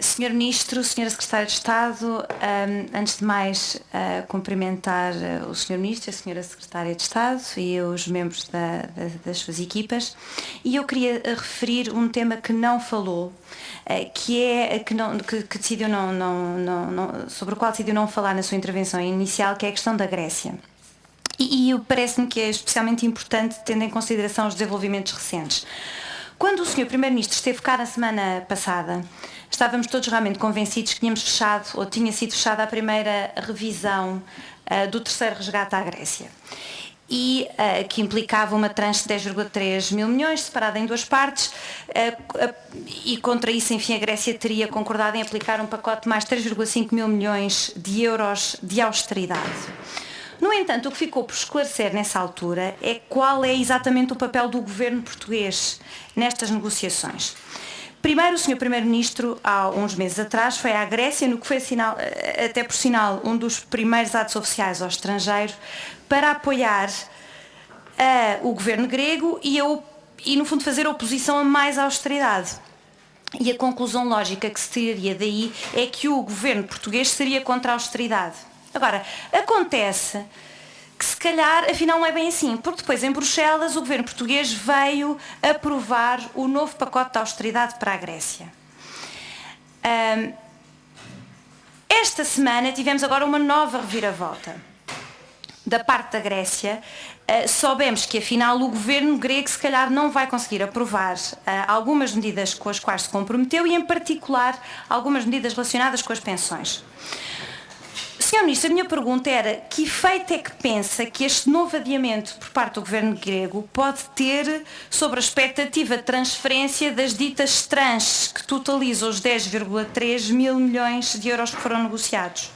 Senhor Ministro, Senhora Secretária de Estado, antes de mais cumprimentar o Senhor Ministro, a Senhora Secretária de Estado e os membros das suas equipas, e eu queria referir um tema que não falou, que decidiu sobre o qual decidiu não falar na sua intervenção inicial, que é a questão da Grécia. E parece-me que é especialmente importante, tendo em consideração os desenvolvimentos recentes. Quando o Sr. Primeiro-Ministro esteve cá na semana passada, estávamos todos realmente convencidos que tínhamos fechado, ou tinha sido fechada a primeira revisão do terceiro resgate à Grécia. E que implicava uma tranche de 10,3 mil milhões, separada em duas partes, e contra isso, enfim, a Grécia teria concordado em aplicar um pacote de mais 3,5 mil milhões de euros de austeridade. No entanto, o que ficou por esclarecer nessa altura é qual é exatamente o papel do governo português nestas negociações. Primeiro, o Sr. Primeiro-Ministro, há uns meses atrás, foi à Grécia, no que foi, até por sinal, um dos primeiros atos oficiais ao estrangeiro, para apoiar o governo grego e, no fundo, fazer oposição a mais austeridade. E a conclusão lógica que se tiraria daí é que o governo português seria contra a austeridade. Agora, acontece que se calhar, afinal, não é bem assim, porque depois em Bruxelas o governo português veio aprovar o novo pacote de austeridade para a Grécia. Esta semana tivemos agora uma nova reviravolta. Da parte da Grécia, soubemos que afinal o governo grego se calhar não vai conseguir aprovar algumas medidas com as quais se comprometeu e em particular algumas medidas relacionadas com as pensões. Sr. Ministro, a minha pergunta era que efeito é que pensa que este novo adiamento por parte do governo grego pode ter sobre a expectativa de transferência das ditas tranches que totalizam os 10,3 mil milhões de euros que foram negociados?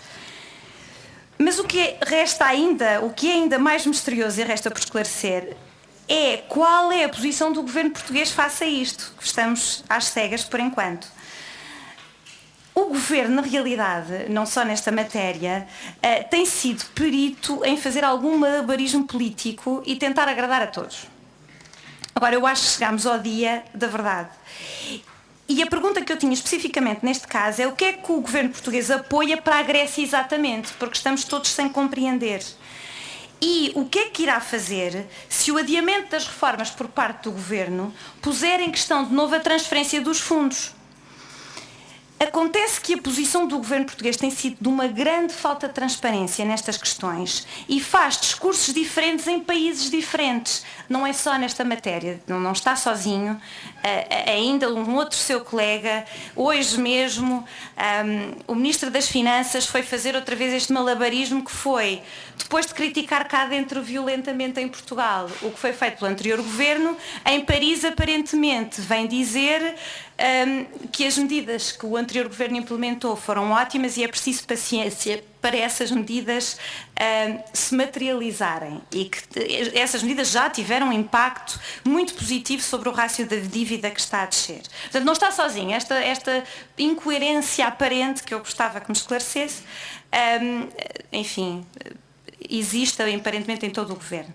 Mas o que resta ainda, o que é ainda mais misterioso e resta por esclarecer, é qual é a posição do governo português face a isto, que estamos às cegas por enquanto. O governo, na realidade, não só nesta matéria, tem sido perito em fazer algum malabarismo político e tentar agradar a todos. Agora, eu acho que chegámos ao dia da verdade. E a pergunta que eu tinha especificamente neste caso é o que é que o governo português apoia para a Grécia exatamente, porque estamos todos sem compreender. E o que é que irá fazer se o adiamento das reformas por parte do governo puser em questão de novo a transferência dos fundos? Acontece que a posição do governo português tem sido de uma grande falta de transparência nestas questões e faz discursos diferentes em países diferentes. Não é só nesta matéria, não está sozinho. Ainda um outro seu colega, hoje mesmo, o Ministro das Finanças foi fazer outra vez este malabarismo que foi, depois de criticar cá dentro violentamente em Portugal o que foi feito pelo anterior governo, em Paris aparentemente vem dizer que as medidas que o anterior governo implementou foram ótimas e é preciso paciência para essas medidas se materializarem e que essas medidas já tiveram um impacto muito positivo sobre o rácio da dívida que está a descer. Portanto, não está sozinho. Esta incoerência aparente que eu gostava que me esclarecesse, enfim, existe aparentemente em todo o governo.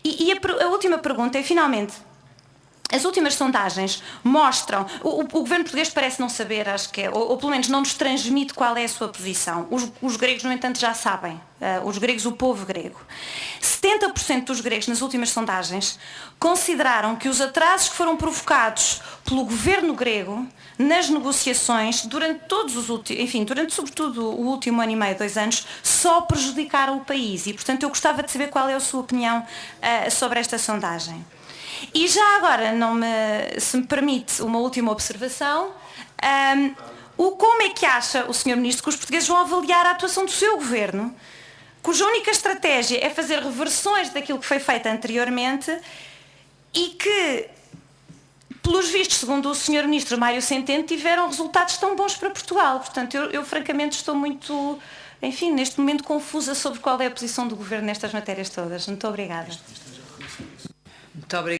E a última pergunta é, finalmente, as últimas sondagens mostram, o governo português parece não saber, acho que é, ou pelo menos não nos transmite qual é a sua posição. Os gregos, no entanto, já sabem. Os gregos, o povo grego. 70% dos gregos, nas últimas sondagens, consideraram que os atrasos que foram provocados pelo governo grego nas negociações, durante sobretudo o último ano e meio, 2 anos, só prejudicaram o país. E, portanto, eu gostava de saber qual é a sua opinião sobre esta sondagem. E já agora, se me permite uma última observação, como é que acha o Sr. Ministro que os portugueses vão avaliar a atuação do seu governo, cuja única estratégia é fazer reversões daquilo que foi feito anteriormente e que, pelos vistos, segundo o Sr. Ministro Mário Centeno, tiveram resultados tão bons para Portugal? Portanto, eu francamente estou muito, enfim, neste momento confusa sobre qual é a posição do governo nestas matérias todas. Muito obrigada. Muito obrigada.